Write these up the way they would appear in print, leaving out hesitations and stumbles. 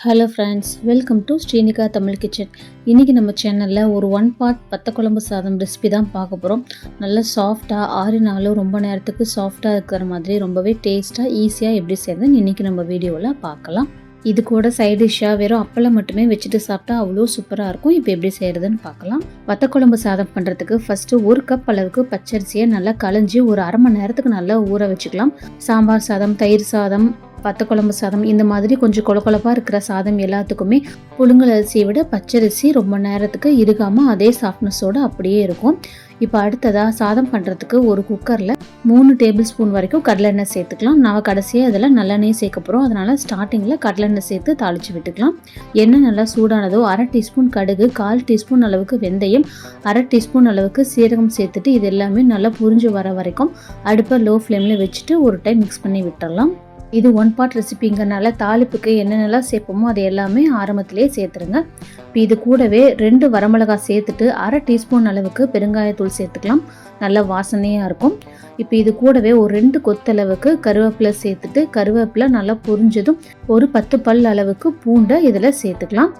Hello friends, welcome to Srinika Tamil kitchen. இன்றைக்கி நம்ம சேனலில் ஒரு 1 பார்ட் வத்த குழம்பு சாதம் ரெசிபி தான் பார்க்க போகிறோம். நல்லா சாஃப்டாக ஆறினாலும் ரொம்ப நேரத்துக்கு சாஃப்டாக இருக்கிற மாதிரி ரொம்பவே டேஸ்ட்டாக ஈஸியாக எப்படி செய்யறதுன்னு இன்றைக்கி நம்ம வீடியோவில் பார்க்கலாம். இது கூட சைட் டிஷ்ஷாக வெறும் அப்பளம் மட்டுமே வச்சுட்டு சாப்பிட்டா அவ்வளோ சூப்பராக இருக்கும். இப்போ எப்படி செய்கிறதுன்னு பார்க்கலாம். வத்த குழம்பு சாதம் பண்ணுறதுக்கு ஃபஸ்ட்டு 1 கப் அளவுக்கு பச்சரிசியை நல்லா களைஞ்சி ஒரு அரை மணி நேரத்துக்கு நல்லா ஊற வச்சுக்கலாம். சாம்பார் சாதம், தயிர் சாதம், வத்த குழம்பு சாதம் இந்த மாதிரி கொஞ்சம் கொழப்பாக இருக்கிற சாதம் எல்லாத்துக்குமே புழுங்கல் அரிசியை விட பச்சரிசி ரொம்ப நேரத்துக்கு இருக்காமல் அதே சாஃப்ட்னஸோடு அப்படியே இருக்கும். இப்போ அடுத்ததாக சாதம் பண்ணுறதுக்கு ஒரு குக்கரில் 3 டேபிள் ஸ்பூன் வரைக்கும் கடலெண்ணெய் சேர்த்துக்கலாம். நான் கடைசியாக அதில் நல்லெண்ணெய் சேர்க்க போகிறோம். அதனால் ஸ்டார்டிங்கில் கடலெண்ணெய் சேர்த்து தாளித்து விட்டுக்கலாம். எண்ணெய் நல்லா சூடானதோ அரை டீஸ்பூன் கடுகு, 1/4 டீஸ்பூன் அளவுக்கு வெந்தயம், அரை டீஸ்பூன் அளவுக்கு சீரகம் சேர்த்துட்டு இது எல்லாமே நல்லா புரிஞ்சு வர வரைக்கும் அடுப்பை லோ ஃப்ளேமில் வச்சுட்டு ஒரு டைம் மிக்ஸ் பண்ணி விட்டுடலாம். இது 1 பார்ட் ரெசிபிங்கிறனால தாளிப்புக்கு என்னென்னலாம் சேர்ப்போமோ அது எல்லாமே ஆரம்பத்திலே சேர்த்துருங்க. இப்போ இது கூடவே 2 வரமிளகாய் சேர்த்துட்டு அரை டீஸ்பூன் அளவுக்கு பெருங்காயத்தூள் சேர்த்துக்கலாம். நல்ல வாசனையாக இருக்கும். இப்போ இது கூடவே ஒரு 2 கொத்தளவுக்கு கருவேப்பிலை சேர்த்துட்டு கருவேப்பிலை நல்லா பொரிஞ்சதும் ஒரு 10 பல் அளவுக்கு பூண்டை இதில் சேர்த்துக்கலாம்.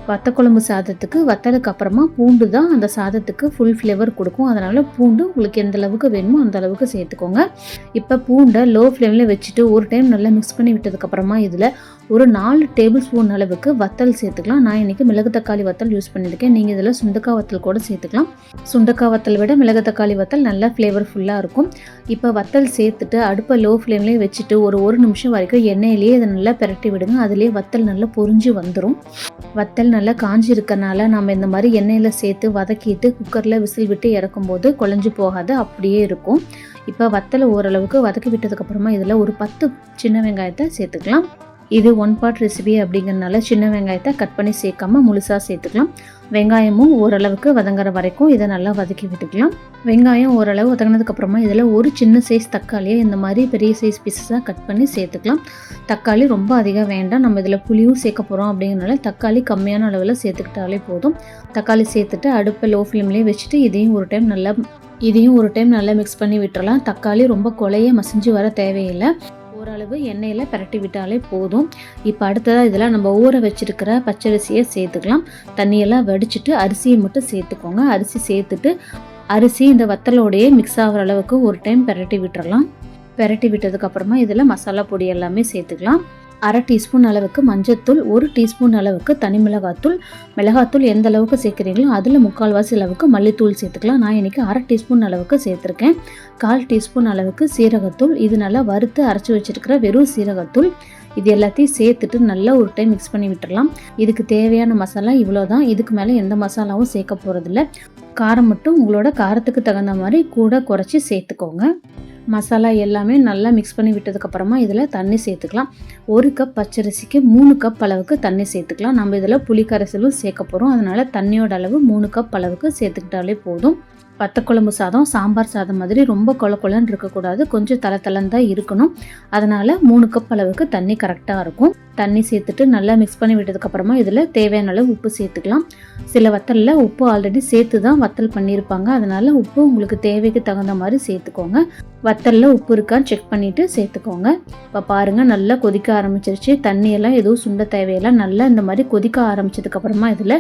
வத்த குழம்பு சாதத்துக்கு வத்தலுக்கு அப்புறமா பூண்டு தான் அந்த சாதத்துக்கு ஃபுல் ஃப்ளேவர் கொடுக்கும். அதனால் பூண்டு உங்களுக்கு எந்த அளவுக்கு வேணுமோ அந்த அளவுக்கு சேர்த்துக்கோங்க. இப்போ பூண்டை லோ ஃப்ளேமில் வச்சுட்டு ஒரு டைம் நல்லா மிக்ஸ் பண்ணி விட்டதுக்கப்புறமா இதில் ஒரு 4 டேபிள் ஸ்பூன் அளவுக்கு வத்தல் சேர்த்துக்கலாம். நான் இன்றைக்கி மிளகு தக்காளி வத்தல் யூஸ் பண்ணியிருக்கேன். நீங்கள் இதில் சுண்டக்காய் வத்தல் கூட சேர்த்துக்கலாம். சுண்டக்காய் வத்தல் விட மிளகு தக்காளி வத்தல் நல்லா ஃப்ளேவர்ஃபுல்லாக இருக்கும். இப்போ வத்தல் சேர்த்துட்டு அடுப்பை லோ ஃப்ளேம்லேயே வச்சுட்டு ஒரு நிமிஷம் வரைக்கும் எண்ணெயிலேயே அதை நல்லா பிரட்டி விடுங்க. அதிலே வத்தல் நல்லா பொரிஞ்சு வந்துடும். வத்தல் நல்லா காஞ்சி இருக்கனால நம்ம இந்த மாதிரி எண்ணெயில் சேர்த்து வதக்கிட்டு குக்கரில் விசில் விட்டு இறக்கும்போது குழஞ்சி போகாது, அப்படியே இருக்கும். இப்போ வத்தலை ஓரளவுக்கு வதக்கி விட்டதுக்கப்புறமா இதில் ஒரு 10 சின்ன வெங்காயத்தை சேர்த்துக்கலாம். இது 1 பார்ட் ரெசிபி அப்படிங்கிறதுனால சின்ன வெங்காயத்தை கட் பண்ணி சேர்க்காம முழுசாக சேர்த்துக்கலாம். வெங்காயமும் ஓரளவுக்கு வதங்குற வரைக்கும் இதை நல்லா வதக்கி விட்டுக்கலாம். வெங்காயம் ஓரளவு வதங்கினதுக்கப்புறமா இதில் ஒரு சின்ன சைஸ் தக்காளியை இந்த மாதிரி பெரிய சைஸ் பீஸஸாக கட் பண்ணி சேர்த்துக்கலாம். தக்காளி ரொம்ப அதிகம் வேண்டாம், நம்ம இதில் புளியும் சேர்க்க போகிறோம் அப்படிங்கிறனால தக்காளி கம்மியான அளவில் சேர்த்துக்கிட்டாலே போதும். தக்காளி சேர்த்துட்டு அடுப்பை லோ ஃப்ளேம்லேயே வச்சுட்டு இதையும் ஒரு டைம் நல்லா மிக்ஸ் பண்ணி விட்டுறலாம். தக்காளி ரொம்ப கொலைய மசிஞ்சு வர தேவையில்லை, ஓரளவு எண்ணெயில் பிரட்டி விட்டாலே போதும். இப்போ அடுத்ததாக இதில் நம்ம ஊற வச்சுருக்கிற பச்சரிசியை சேர்த்துக்கலாம். தண்ணியெல்லாம் வடிச்சிட்டு அரிசியை மட்டும் சேர்த்துக்கோங்க. அரிசி சேர்த்துட்டு அரிசி இந்த வத்தலோடையே மிக்ஸ் ஆகிற அளவுக்கு ஒரு டைம் பிரட்டி விட்டுறலாம். பிரட்டி விட்டதுக்கப்புறமா இதில் மசாலா பொடி எல்லாமே சேர்த்துக்கலாம். அரை டீஸ்பூன் அளவுக்கு மஞ்சத்தூள், 1 டீஸ்பூன் அளவுக்கு தனி மிளகாத்தூள் எந்த அளவுக்கு சேர்க்குறீங்களோ அதில் 3/4 அளவுக்கு மல்லித்தூள் சேர்த்துக்கலாம். நான் இன்றைக்கி அரை டீஸ்பூன் அளவுக்கு சேர்த்துருக்கேன். 1/4 டீஸ்பூன் அளவுக்கு சீரகத்தூள், இது நல்லா வறுத்து அரைச்சி வச்சுருக்கிற வெறும் சீரகத்தூள். இது எல்லாத்தையும் சேர்த்துட்டு நல்லா ஒரு டைம் மிக்ஸ் பண்ணி விட்டுடலாம். இதுக்கு தேவையான மசாலா இவ்வளோ தான், இதுக்கு மேலே எந்த மசாலாவும் சேர்க்க போகிறதில்ல. காரம் மட்டும் உங்களோட காரத்துக்கு தகுந்த மாதிரி கூட குறைச்சி சேர்த்துக்கோங்க. மசாலா எல்லாமே நல்லா மிக்ஸ் பண்ணி விட்டதுக்கப்புறமா இதில் தண்ணி சேர்த்துக்கலாம். 1 கப் பச்சரிசிக்கு 3 கப் அளவுக்கு தண்ணி சேர்த்துக்கலாம். நம்ம இதில் புளி கரைசலும் சேர்க்க போகிறோம். அதனால் தண்ணியோட அளவு 3 கப் அளவுக்கு சேர்த்துக்கிட்டாலே போதும். வத்த குழம்பு சாதம் சாம்பார் சாதம் மாதிரி ரொம்ப கொலன்னு இருக்கக்கூடாது, கொஞ்சம் தளன்னு தான் இருக்கணும். அதனால் 3 கப் அளவுக்கு தண்ணி கரெக்டாக இருக்கும். தண்ணி சேர்த்துட்டு நல்லா மிக்ஸ் பண்ணி விட்டதுக்கப்புறமா இதில் தேவையான அளவு உப்பு சேர்த்துக்கலாம். சில வத்தலில் உப்பு ஆல்ரெடி சேர்த்து தான் வத்தல் பண்ணியிருப்பாங்க, அதனால் உப்பு உங்களுக்கு தேவைக்கு தகுந்த மாதிரி சேர்த்துக்கோங்க. வத்தலில் உப்பு இருக்கான்னு செக் பண்ணிவிட்டு சேர்த்துக்கோங்க. இப்போ பாருங்கள் நல்லா கொதிக்க ஆரம்பிச்சிருச்சு. தண்ணியெல்லாம் எதுவும் சுண்ட தேவையில்லை. நல்லா இந்த மாதிரி கொதிக்க ஆரம்பிச்சதுக்கப்புறமா இதில்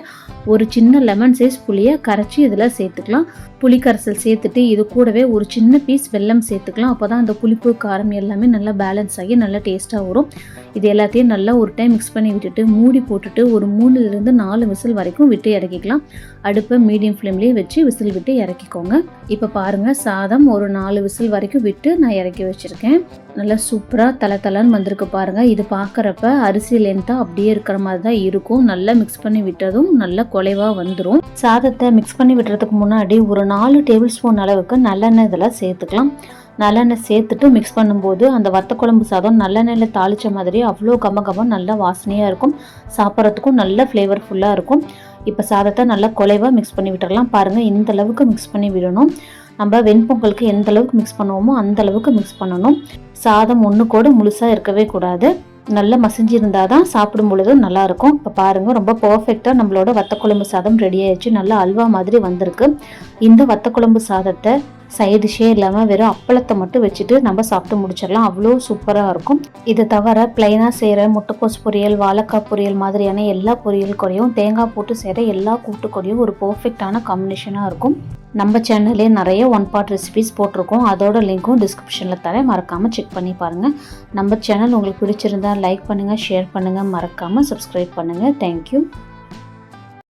ஒரு சின்ன லெமன் சைஸ் புளியை கரைச்சி இதில் சேர்த்துக்கலாம். புளி கரைசல் சேர்த்துட்டு இது கூடவே ஒரு சின்ன பீஸ் வெல்லம் சேர்த்துக்கலாம். அப்போ தான் அந்த புளிப்பு காரம் எல்லாமே நல்லா பேலன்ஸ் ஆகி நல்லா டேஸ்ட்டாக வரும். இது எல்லாத்தையும் நல்லா ஒரு டைம் மிக்ஸ் பண்ணி விட்டுட்டு மூடி போட்டுட்டு ஒரு 3லிருந்து 4 விசில் வரைக்கும் விட்டு இறக்கிக்கலாம். அடுப்பை மீடியம் ஃப்ளேம்லேயே வச்சு விசில் விட்டு இறக்கிக்கோங்க. இப்போ பாருங்கள் சாதம் ஒரு 4 விசில் வரைக்கும் விட்டு நான் இறக்கி வச்சுருக்கேன். நல்லா சூப்பராக தலன்னு வந்திருக்கு பாருங்கள். இது பார்க்குறப்ப அரிசி லென்த்தாக அப்படியே இருக்கிற மாதிரி தான் இருக்கும். நல்லா மிக்ஸ் பண்ணி விட்டதும் நல்லா குலைவாக வந்துடும். சாதத்தை மிக்ஸ் பண்ணி விடுறதுக்கு முன்னாடி ஒரு 4 டேபிள் ஸ்பூன் அளவுக்கு நல்லெண்ணெய் இதில் சேர்த்துக்கலாம். நல்லெண்ணெய் சேர்த்துட்டு மிக்ஸ் பண்ணும்போது அந்த வத்த குழம்பு சாதம் நல்லெண்ணெயில் தாளித்த மாதிரி அவ்வளோ கம்ம நல்லா வாசனையாக இருக்கும். சாப்பிட்றதுக்கும் நல்ல ஃப்ளேவர்ஃபுல்லாக இருக்கும். இப்போ சாதத்தை நல்லா குலைவாக மிக்ஸ் பண்ணி விட்டுடலாம். பாருங்கள் இந்த அளவுக்கு மிக்ஸ் பண்ணி விடணும். நம்ம வெண்பொங்கலுக்கு எந்த அளவுக்கு மிக்ஸ் பண்ணுவோமோ அந்த அளவுக்கு மிக்ஸ் பண்ணணும். சாதம் ஒன்று கூட முழுசாக இருக்கவே கூடாது. நல்லா மசிஞ்சிருந்தால் தான் சாப்பிடும் பொழுது நல்லாயிருக்கும். இப்போ பாருங்கள், ரொம்ப பர்ஃபெக்டாக நம்மளோட வத்தக்குழம்பு சாதம் ரெடி ஆயிடுச்சு. நல்லா அல்வா மாதிரி வந்திருக்கு. இந்த வத்தக்குழம்பு சாதத்தை சைட் டிஷ்ஷே இல்லாமல் வெறும் அப்பளத்தை மட்டும் வச்சுட்டு நம்ம சாப்பிட்டு முடிச்சிடலாம். அவ்வளோ சூப்பராக இருக்கும். இதை தவிர பிளைனாக செய்கிற முட்டைக்கோஸ் பொரியல், வாழைக்காய் பொரியல் மாதிரியான எல்லா பொரியல் கூடயும் தேங்காய் போட்டு செய்கிற எல்லா கூட்டு கூடயும் ஒரு பர்ஃபெக்டான காம்பினேஷனாக இருக்கும். நம்ம சேனல்லே நிறைய ஒன் பாட் ரெசிபிஸ் போட்டிருக்கோம். அதோட லிங்க்கும் டிஸ்கிரிப்ஷனில் தரேன், மறக்காமல் செக் பண்ணி பாருங்கள். நம்ம சேனல் உங்களுக்கு பிடிச்சிருந்தா லைக் பண்ணுங்கள், ஷேர் பண்ணுங்கள், மறக்காமல் சப்ஸ்கிரைப் பண்ணுங்கள். தேங்க்யூ.